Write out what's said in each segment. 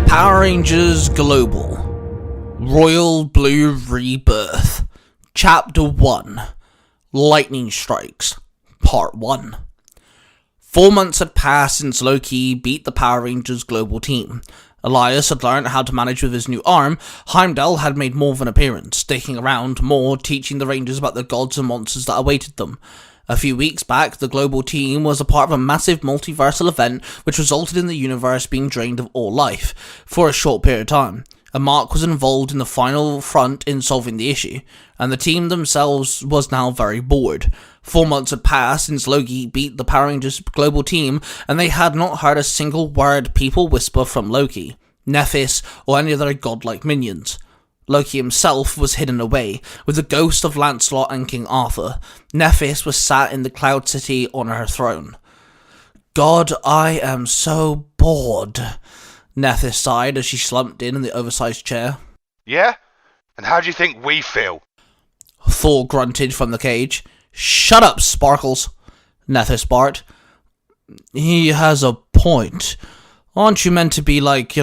Power Rangers Global Royal Blue Rebirth Chapter 1 Lightning Strikes Part 1. 4 months had passed since Loki beat the Power Rangers Global team. Elias had learned how to manage with his new arm. Heimdall had made more of an appearance, sticking around more, teaching the Rangers about the gods and monsters that awaited them. A few weeks back, the global team was a part of a massive multiversal event which resulted in the universe being drained of all life for a short period of time. And Mark was involved in the final front in solving the issue, and the team themselves was now very bored. 4 months had passed since Loki beat the Power Rangers global team, and they had not heard a single word people whisper from Loki, Nephis, or any of their godlike minions. Loki himself was hidden away, with the ghost of Lancelot and King Arthur. Nephis was sat in the Cloud City on her throne. God, I am so bored, Nephis sighed as she slumped in the oversized chair. Yeah? And how do you think we feel? Thor grunted from the cage. Shut up, Sparkles, Nephis barked. He has a point. Aren't you meant to be like,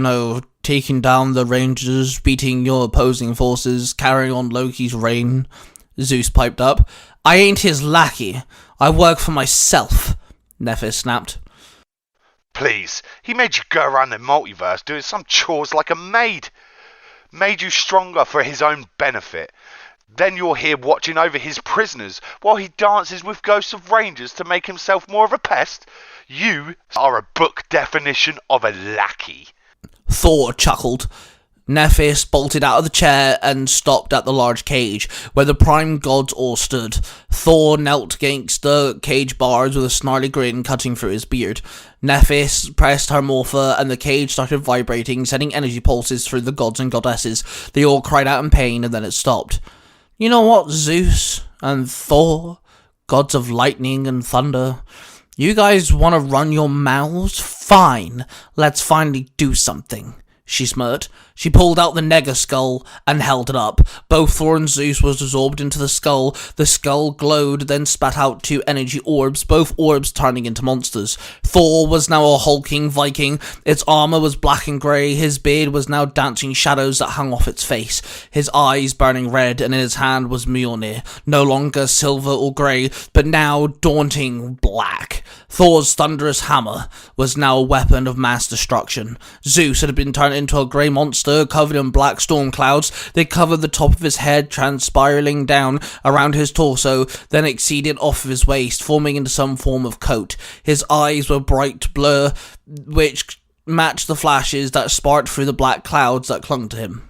taking down the Rangers, beating your opposing forces, carrying on Loki's reign? Zeus piped up. I ain't his lackey. I work for myself, Nephis snapped. Please, he made you go around the multiverse doing some chores like a maid. Made you stronger for his own benefit. Then you're here watching over his prisoners while he dances with ghosts of Rangers to make himself more of a pest. You are a book definition of a lackey. Thor chuckled. Nephis bolted out of the chair and stopped at the large cage, where the prime gods all stood. Thor knelt against the cage bars with a snarly grin cutting through his beard. Nephis pressed her morpher, and the cage started vibrating, sending energy pulses through the gods and goddesses. They all cried out in pain, and then it stopped. You know what, Zeus and Thor, gods of lightning and thunder? You guys want to run your mouths? Fine, let's finally do something, she smirked. She pulled out the Nega skull and held it up. Both Thor and Zeus was absorbed into the skull. The skull glowed, then spat out 2 energy orbs, both orbs turning into monsters. Thor was now a hulking Viking. Its armor was black and grey. His beard was now dancing shadows that hung off its face. His eyes burning red, and in his hand was Mjolnir, no longer silver or grey, but now daunting black. Thor's thundrus hammer was now a weapon of mass destruction. Zeus had been turned into a grey monster covered in black storm clouds. They covered the top of his head, transpiraling down around his torso, then exceeded off of his waist, forming into some form of coat. His eyes were bright blur, which matched the flashes that sparked through the black clouds that clung to him.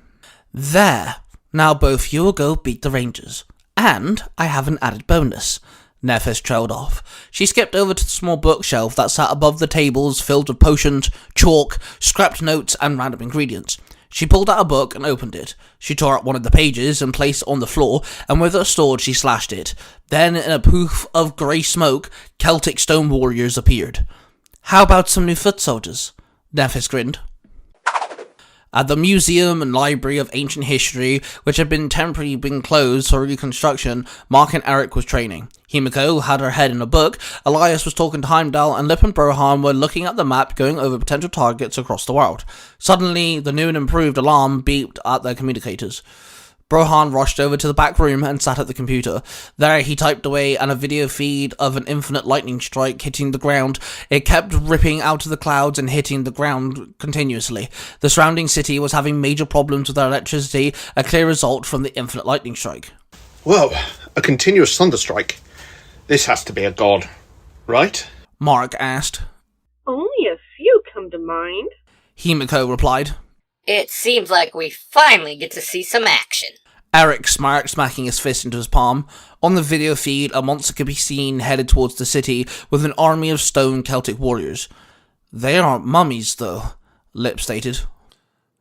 There. Now both you will go beat the Rangers. And I have an added bonus. Nephis trailed off. She skipped over to the small bookshelf that sat above the tables filled with potions, chalk, scrapped notes, and random ingredients. She pulled out a book and opened it. She tore up one of the pages and placed it on the floor, and with her sword she slashed it. Then, in a poof of grey smoke, Celtic stone warriors appeared. How about some new foot soldiers? Nephis grinned. At the Museum and Library of Ancient History, which had been temporarily closed for reconstruction, Mark and Eric was training. Himiko had her head in a book, Elias was talking to Heimdall, and Lip and Brohan were looking at the map going over potential targets across the world. Suddenly, the new and improved alarm beeped at their communicators. Brohan rushed over to the back room and sat at the computer. There he typed away, and a video feed of an infinite lightning strike hitting the ground. It kept ripping out of the clouds and hitting the ground continuously. The surrounding city was having major problems with their electricity, a clear result from the infinite lightning strike. Whoa, a continuous thunderstrike. This has to be a god, right? Mark asked. Only a few come to mind, Himiko replied. It seems like we finally get to see some action. Eric smirked, smacking his fist into his palm. On the video feed, a monster could be seen headed towards the city with an army of stone Celtic warriors. They aren't mummies, though, Lip stated.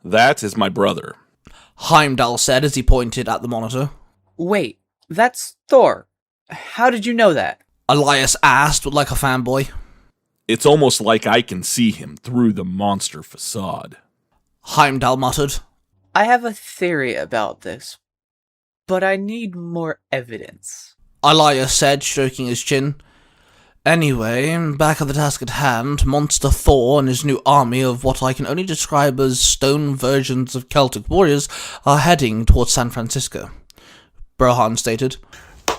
That is my brother. Heimdall said as he pointed at the monitor. Wait, that's Thor. How did you know that? Elias asked like a fanboy. It's almost like I can see him through the monster facade. Heimdall muttered. I have a theory about this, but I need more evidence. Elias said, stroking his chin. Anyway, back at the task at hand, Monster Thor and his new army of what I can only describe as stone versions of Celtic warriors are heading towards San Francisco, Brohan stated.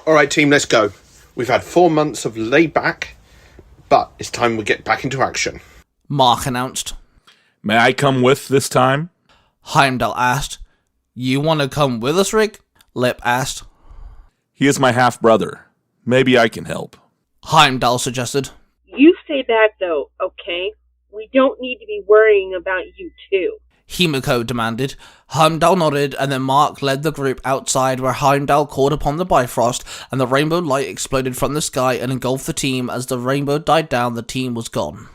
Alright team, let's go. We've had 4 months of layback, but it's time we get back into action. Mark announced. May I come with this time? Heimdall asked. You want to come with us, Rick? Lip asked. He is my half-brother. Maybe I can help. Heimdall suggested. You stay back, though, okay? We don't need to be worrying about you, too. Himiko demanded. Heimdall nodded, and then Mark led the group outside where Heimdall called upon the Bifrost, and the rainbow light exploded from the sky and engulfed the team. As the rainbow died down, the team was gone.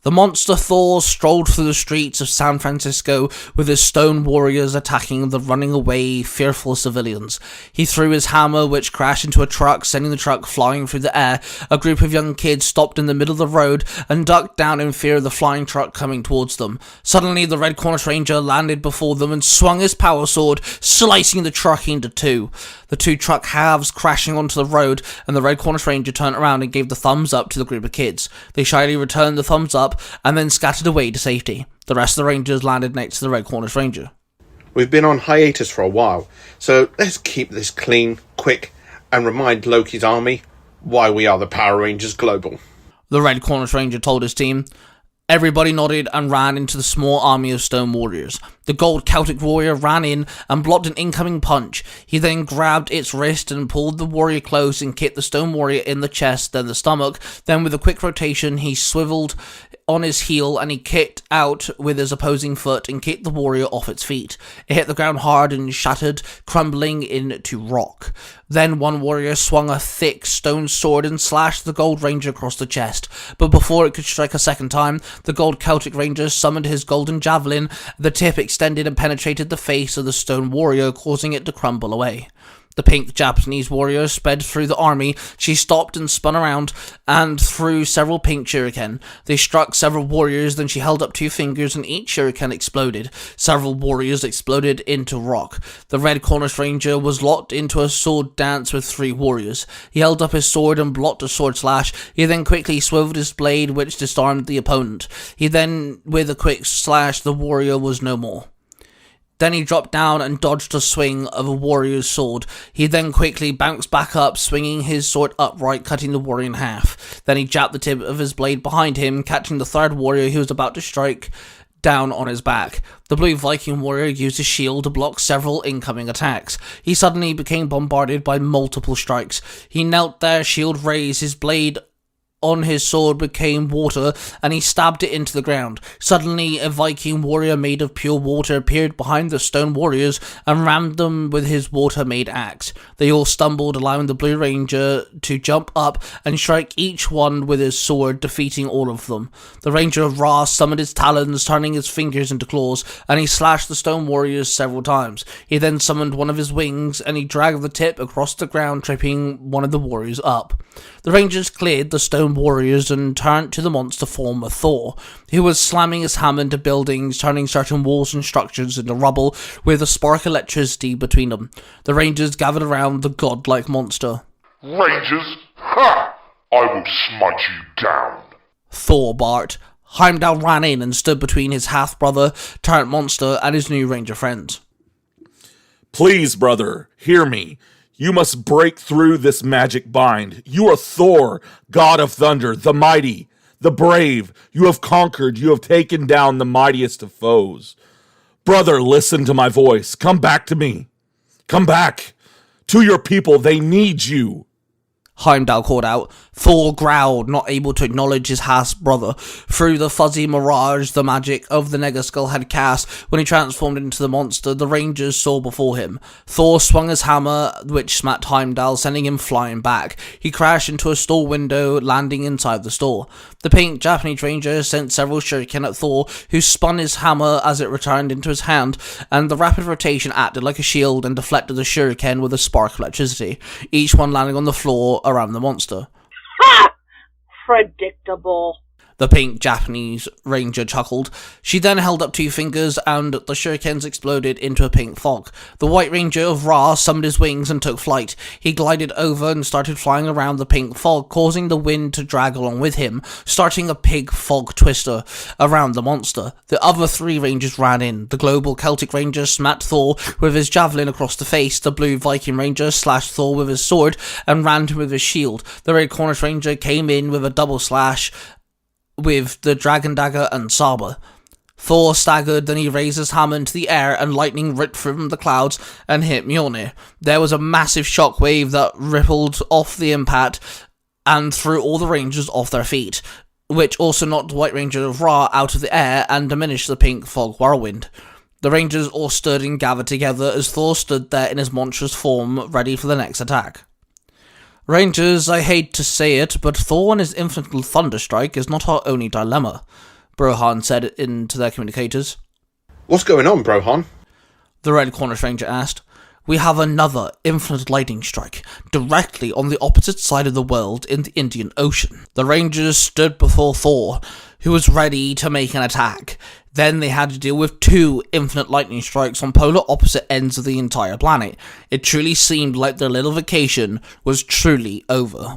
The monster Thor strolled through the streets of San Francisco with his stone warriors attacking the running away, fearful civilians. He threw his hammer, which crashed into a truck, sending the truck flying through the air. A group of young kids stopped in the middle of the road and ducked down in fear of the flying truck coming towards them. Suddenly, the Red Cornish Ranger landed before them and swung his power sword, slicing the truck into two. The two truck halves crashing onto the road, and the Red Cornish Ranger turned around and gave the thumbs up to the group of kids. They shyly returned the thumbs up and then scattered away to safety. The rest of the Rangers landed next to the Red Cornish Ranger. We've been on hiatus for a while, so let's keep this clean, quick, and remind Loki's army why we are the Power Rangers Global. The Red Cornish Ranger told his team. Everybody nodded and ran into the small army of stone warriors. The gold Celtic warrior ran in and blocked an incoming punch. He then grabbed its wrist and pulled the warrior close and kicked the stone warrior in the chest, then the stomach. Then with a quick rotation, he swiveled on his heel and he kicked out with his opposing foot and kicked the warrior off its feet. It hit the ground hard and shattered, crumbling into rock. Then one warrior swung a thick stone sword and slashed the Gold Ranger across the chest. But before it could strike a second time, the Gold Celtic Ranger summoned his golden javelin. The tip extended and penetrated the face of the stone warrior, causing it to crumble away. The pink Japanese warrior sped through the army. She stopped and spun around and threw several pink shuriken. They struck several warriors, then she held up 2 fingers and each shuriken exploded. Several warriors exploded into rock. The Red Cornish Ranger was locked into a sword dance with 3 warriors. He held up his sword and blocked a sword slash. He then quickly swiveled his blade, which disarmed the opponent. He then, with a quick slash, the warrior was no more. Then he dropped down and dodged a swing of a warrior's sword. He then quickly bounced back up, swinging his sword upright, cutting the warrior in half. Then he jabbed the tip of his blade behind him, catching the third warrior who was about to strike down on his back. The blue Viking warrior used his shield to block several incoming attacks. He suddenly became bombarded by multiple strikes. He knelt there, shield raised, his blade on his sword became water, and he stabbed it into the ground. Suddenly, a Viking warrior made of pure water appeared behind the stone warriors and rammed them with his water-made axe. They all stumbled, allowing the Blue Ranger to jump up and strike each one with his sword, defeating all of them. The Ranger of Ra summoned his talons, turning his fingers into claws, and he slashed the stone warriors several times. He then summoned one of his wings, and he dragged the tip across the ground, tripping one of the warriors up. The Rangers cleared the stone warriors and turned to the monster form of Thor, who was slamming his hammer into buildings, turning certain walls and structures into rubble with a spark of electricity between them. The Rangers gathered around the godlike monster. Rangers? Ha! I will smite you down. Thor barked. Heimdall ran in and stood between his half-brother, turned monster, and his new ranger friends. Please, brother, hear me. You must break through this magic bind. You are Thor, god of thunder, the mighty, the brave. You have conquered. You have taken down the mightiest of foes. Brother, listen to my voice. Come back to me. Come back to your people. They need you. Heimdall called out. Thor growled, not able to acknowledge his half-brother. Through the fuzzy mirage the magic of the Negaskull had cast when he transformed into the monster, the Rangers saw before him. Thor swung his hammer, which smacked Heimdall, sending him flying back. He crashed into a store window, landing inside the store. The pink Japanese Ranger sent several shuriken at Thor, who spun his hammer as it returned into his hand, and the rapid rotation acted like a shield and deflected the shuriken with a spark of electricity, each one landing on the floor around the monster. Ha! Predictable. The pink Japanese Ranger chuckled. She then held up 2 fingers, and the shurikens exploded into a pink fog. The White Ranger of Ra summoned his wings and took flight. He glided over and started flying around the pink fog, causing the wind to drag along with him, starting a pig fog twister around the monster. The other 3 Rangers ran in. The global Celtic Ranger smacked Thor with his javelin across the face. The blue Viking Ranger slashed Thor with his sword and ran him with his shield. The red Cornish Ranger came in with a double slash with the dragon dagger and saber. Thor staggered, then he raised his hammer into the air and lightning ripped from the clouds and hit Mjolnir. There was a massive shockwave that rippled off the impact and threw all the Rangers off their feet, which also knocked the White Ranger of Ra out of the air and diminished the pink fog whirlwind. The Rangers all stood and gathered together as Thor stood there in his monstrous form, ready for the next attack. Rangers, I hate to say it, but Thor and his infinite thunderstrike is not our only dilemma, Brohan said into their communicators. What's going on, Brohan? The red Cornish Ranger asked. We have another infinite lightning strike, directly on the opposite side of the world in the Indian Ocean. The Rangers stood before Thor, who was ready to make an attack. Then they had to deal with 2 infinite lightning strikes on polar opposite ends of the entire planet. It truly seemed like their little vacation was truly over.